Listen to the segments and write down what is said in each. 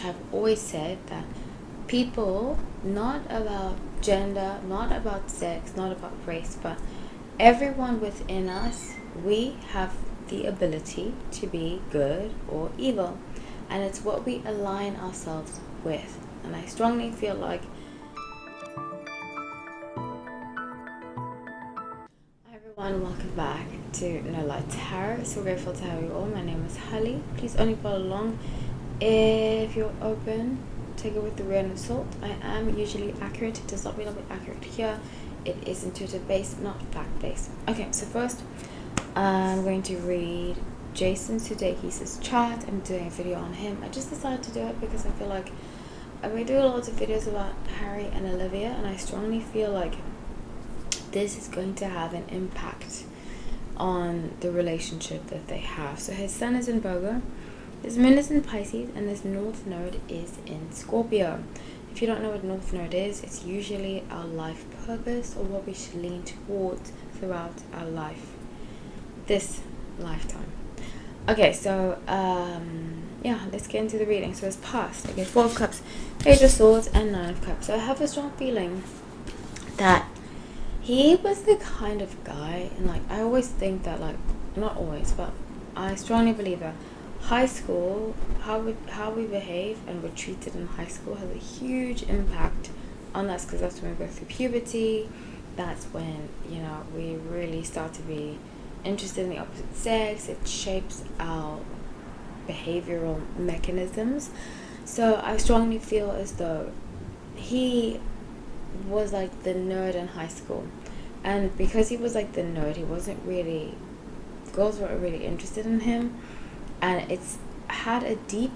which I've always said that people, not about gender, not about sex, not about race, but everyone within us, we have the ability to be good or evil, and it's what we align ourselves with. And I strongly feel like everyone, welcome back to No Light Tarot. So grateful to have you all. My name is Holly. Please only follow along if you're open. Take it with a grain of salt. I am usually accurate. It does not mean I'll be accurate here. It is intuitive based, not fact based. Okay, so first I'm going to read Jason Sudeikis' chart. I'm doing a video on him. I just decided to do it because I feel like I've been doing lots of videos about Harry and Olivia, and I strongly feel like this is going to have an impact on the relationship that they have. So his sun is in Virgo, his moon is in Pisces, and his north node is in Scorpio. If you don't know what north node is, it's usually our life purpose or what we should lean towards throughout our life, this lifetime. Okay, so yeah, let's get into the reading. So it's past. Okay, 4 of Cups, Page of Swords, and 9 of Cups. So I have a strong feeling that he was the kind of guy, and like I always think that, like, not always, but I strongly believe that high school, how we behave and we're treated in high school has a huge impact on us, because that's when we go through puberty. That's when, you know, we really start to be interested in the opposite sex. It shapes our behavioral mechanisms. So I strongly feel as though he was like the nerd in high school, and because he was like the nerd, he wasn't really, girls weren't really interested in him, and it's had a deep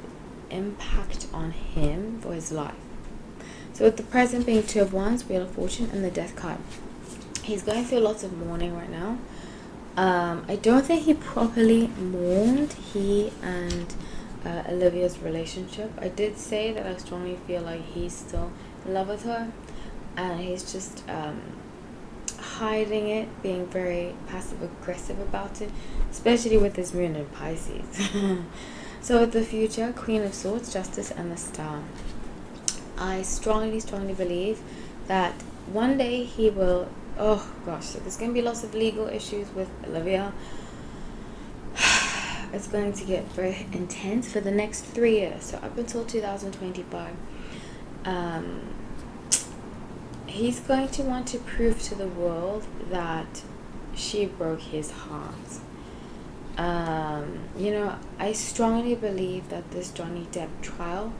impact on him for his life. So with the present being 2 of Wands, Wheel of Fortune, and the Death card, he's going through lots of mourning right now. I don't think he properly mourned he and Olivia's relationship. I did say that I strongly feel like he's still in love with her, and he's just hiding it, being very passive aggressive about it, especially with his moon in Pisces. So with the future, Queen of Swords, Justice, and the Star, I strongly believe that one day he will, oh gosh, so there's going to be lots of legal issues with Olivia. It's going to get very intense for the next 3 years, so up until 2025. He's going to want to prove to the world that she broke his heart. You know, I strongly believe that this Johnny Depp trial,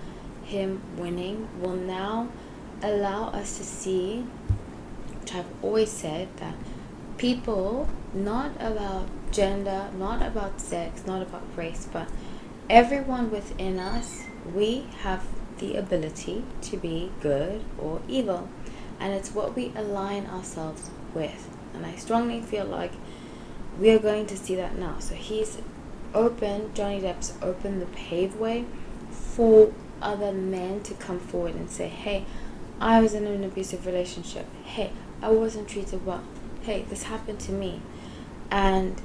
him winning, will now allow us to see, which I've always said, that people, not about gender, not about sex, not about race, but everyone within us, we have the ability to be good or evil, and it's what we align ourselves with. And I strongly feel like we are going to see that now. So he's open, Johnny Depp's opened the paveway for other men to come forward and say, hey, I was in an abusive relationship, hey, I wasn't treated well, hey, this happened to me. And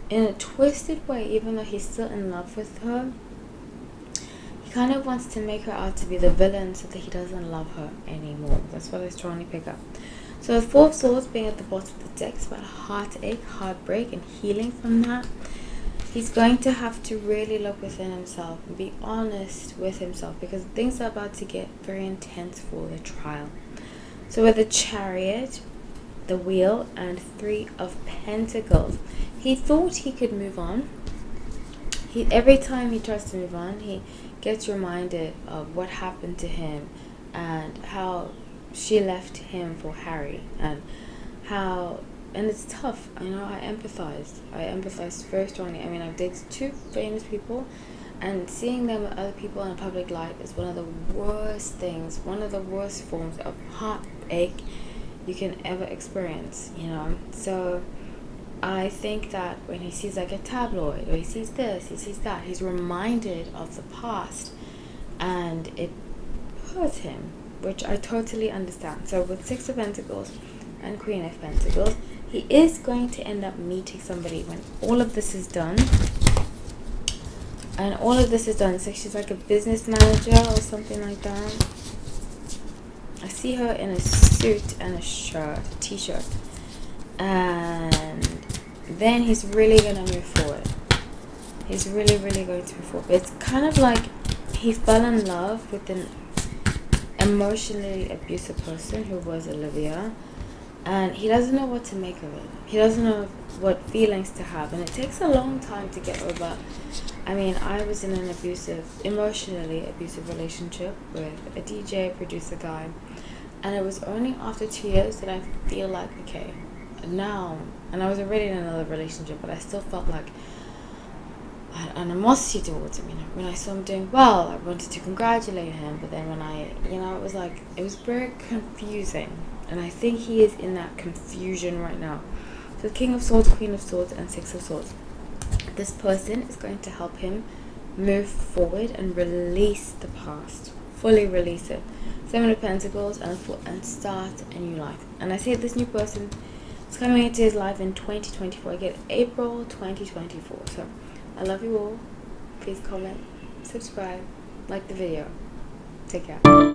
in a twisted way, even though he's still in love with her, he kind of wants to make her out to be the villain so that he doesn't love her anymore. That's what I strongly pick up. So the 4 of Swords being at the bottom of the deck is about heartache, heartbreak, and healing from that. He's going to have to really look within himself and be honest with himself, because things are about to get very intense for the trial. So with the Chariot, the Wheel, and 3 of Pentacles, he thought he could move on. Every time he tries to move on, he gets reminded of what happened to him and how she left him for Harry, and it's tough. I know, I empathize very strongly. I mean, I've dated 2 famous people, and seeing them with other people in a public light is one of the worst things, one of the worst forms of heartache you can ever experience, you know. So I think that when he sees like a tabloid, or he sees this, he sees that, he's reminded of the past, and it hurts him, which I totally understand. So with 6 of Pentacles and Queen of Pentacles, he is going to end up meeting somebody when all of this is done. And all of this is done. So she's like a business manager or something like that. I see her in a suit and a shirt, a t-shirt. And then he's really going to move forward. He's really, really going to move forward. But it's kind of like he fell in love with an emotionally abusive person who was Olivia. And he doesn't know what to make of it. He doesn't know what feelings to have. And it takes a long time to get over. I mean, I was in an emotionally abusive relationship with a DJ, producer guy. And it was only after 2 years that I feel like, okay, now, and I was already in another relationship, but I still felt like an animosity towards him. When I saw him doing well, I wanted to congratulate him. But then when it was very confusing. And I think he is in that confusion right now. So King of Swords, Queen of Swords, and Six of Swords. This person is going to help him move forward and release the past. Fully release it. Seven of Pentacles and start a new life. And I say this new person is coming into his life in 2024. I get April 2024. So I love you all. Please comment, subscribe, like the video. Take care.